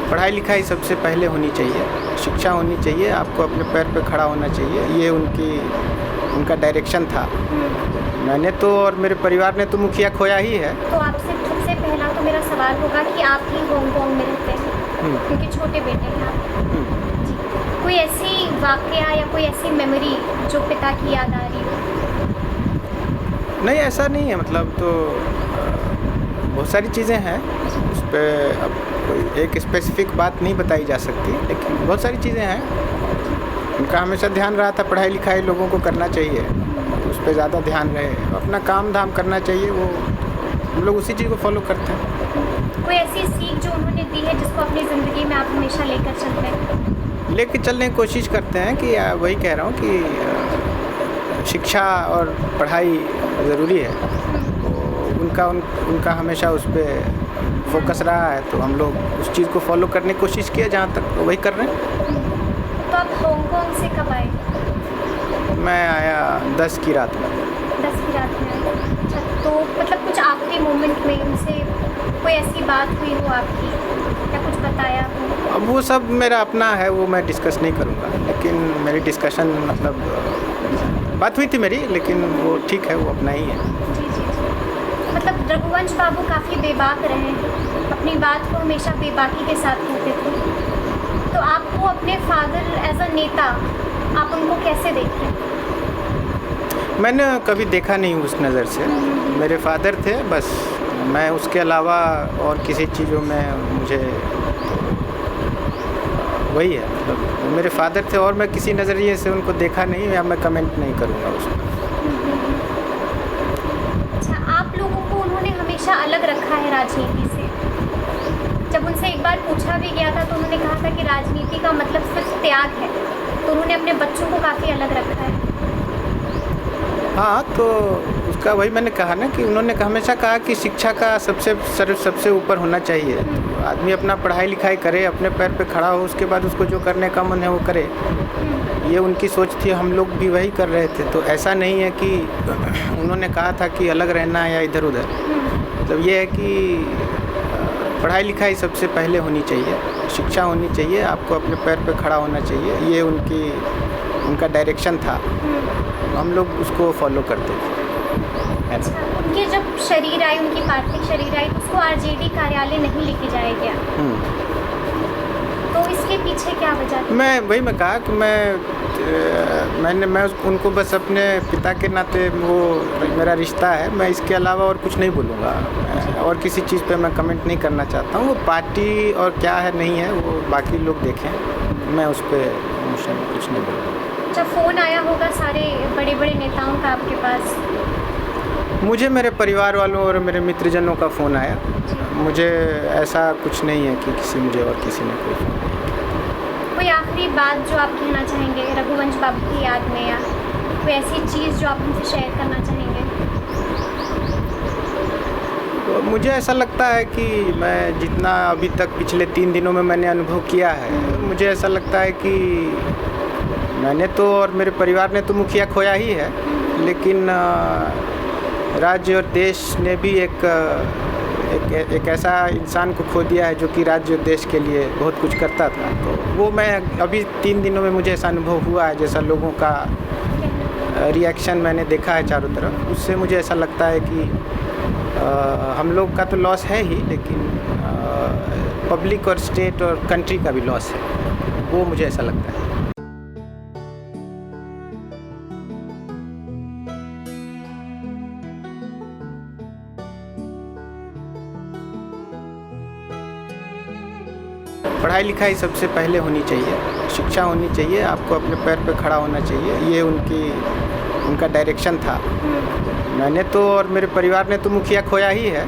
पढ़ाई लिखाई सबसे पहले होनी चाहिए, शिक्षा होनी चाहिए, आपको अपने पैर पे खड़ा होना चाहिए। ये उनका डायरेक्शन था। मैंने तो और मेरे परिवार ने तो मुखिया खोया ही है। तो आपसे सबसे पहला तो मेरा सवाल होगा कि आप ही हांगकांग में रहते हैं, क्योंकि छोटे बेटे हैं आप। जी, कोई ऐसी वाकया या कोई ऐसी मेमोरी जो पिता की याद आ रही हो? नहीं, ऐसा नहीं है, मतलब तो बहुत सारी चीज़ें हैं, उस पर अब कोई एक स्पेसिफिक बात नहीं बताई जा सकती, लेकिन बहुत सारी चीज़ें हैं। उनका हमेशा ध्यान रहा था पढ़ाई लिखाई लोगों को करना चाहिए, उस पर ज़्यादा ध्यान रहे, अपना काम धाम करना चाहिए। वो हम लोग उसी चीज़ को फॉलो करते हैं। कोई ऐसी सीख जो उन्होंने दी है जिसको अपनी ज़िंदगी में आप हमेशा लेकर चलते हैं? लेके चलने की कोशिश करते हैं कि वही कह रहा हूँ कि शिक्षा और पढ़ाई ज़रूरी है। तो उनका हमेशा उस पर फोकस रहा है, तो हम लोग उस चीज़ को फॉलो करने की कोशिश किया, जहाँ तक वही कर रहे हैं। तो आप हांगकांग से कब आए? मैं आया 10 की रात में। 10 की रात में आए। अच्छा, तो मतलब कुछ आखिरी मोमेंट में उनसे कोई ऐसी बात हुई हो आपकी, या कुछ बताया हो? अब वो सब मेरा अपना है, वो मैं डिस्कस नहीं करूँगा, लेकिन मेरी डिस्कशन मतलब बात हुई थी मेरी, लेकिन वो ठीक है, वो अपना ही है। जी जी जी। मतलब रघुवंश बाबू काफ़ी बेबाक रहे हैं, अपनी बात को हमेशा बेबाकी के साथ कहते थे। तो आपको अपने फादर एज अ नेता, आप उनको कैसे देखते हैं? मैंने कभी देखा नहीं उस नज़र से। मेरे फादर थे बस, मैं उसके अलावा और किसी चीज़ों में मुझे वही है, मतलब वो मेरे फादर थे और मैं किसी नज़रिए से उनको देखा नहीं, या मैं कमेंट नहीं करूँगा उस पर। अच्छा, आप लोगों को उन्होंने हमेशा अलग रखा है राजनीति से। जब उनसे एक बार पूछा भी गया था तो उन्होंने कहा था कि राजनीति का मतलब सिर्फ त्याग है, तो उन्होंने अपने बच्चों को काफ़ी अलग रखा है। हाँ, तो उसका वही मैंने कहा ना कि उन्होंने हमेशा कहा कि शिक्षा का सबसे ऊपर होना चाहिए। तो आदमी अपना पढ़ाई लिखाई करे, अपने पैर पे खड़ा हो, उसके बाद उसको जो करने का मन है वो करे। ये उनकी सोच थी, हम लोग भी वही कर रहे थे। तो ऐसा नहीं है कि उन्होंने कहा था कि अलग रहना है या इधर उधर। मतलब ये है कि पढ़ाई लिखाई सबसे पहले होनी चाहिए, शिक्षा होनी चाहिए, आपको अपने पैर पे खड़ा होना चाहिए। ये उनका डायरेक्शन था, हम लोग उसको फॉलो करते थे। अच्छा, उनके जब शरीर आए, उनकी पार्थिव शरीर आई, तो उसको आरजेडी कार्यालय नहीं लेके जाया गया, तो इसके पीछे क्या वजह थी? मैं कहा कि मैं उनको बस अपने पिता के नाते, वो मेरा रिश्ता है, मैं इसके अलावा और कुछ नहीं बोलूँगा, और किसी चीज़ पे मैं कमेंट नहीं करना चाहता हूँ। वो पार्टी और क्या है नहीं है वो बाकी लोग देखें, मैं उस पर कुछ नहीं बोलूँगा। अच्छा, फ़ोन आया होगा सारे बड़े बड़े नेताओं का आपके पास? मुझे मेरे परिवार वालों और मेरे मित्रजनों का फ़ोन आया। मुझे ऐसा कुछ नहीं है कि मुझे और किसी ने कोई फ़ोन नहीं किया। कोई आखिरी बात जो आप कहना चाहेंगे रघुवंश बाबू की याद में, या कोई ऐसी चीज़ जो आप उनसे शेयर करना चाहेंगे? तो मुझे ऐसा लगता है कि मैं जितना अभी तक पिछले 3 दिनों में मैंने अनुभव किया है, मुझे ऐसा लगता है कि मैंने तो और मेरे परिवार ने तो मुखिया खोया ही है, लेकिन राज्य और देश ने भी एक ऐसा इंसान को खो दिया है जो कि राज्य और देश के लिए बहुत कुछ करता था। तो वो मैं अभी 3 दिनों में मुझे ऐसा अनुभव हुआ है, जैसा लोगों का रिएक्शन मैंने देखा है चारों तरफ, उससे मुझे ऐसा लगता है कि हम लोग का तो लॉस है ही, लेकिन पब्लिक और स्टेट और कंट्री का भी लॉस है, वो मुझे ऐसा लगता है। पढ़ाई लिखाई सबसे पहले होनी चाहिए, शिक्षा होनी चाहिए, आपको अपने पैर पे खड़ा होना चाहिए। ये उनका डायरेक्शन था। मैंने तो और मेरे परिवार ने तो मुखिया खोया ही है।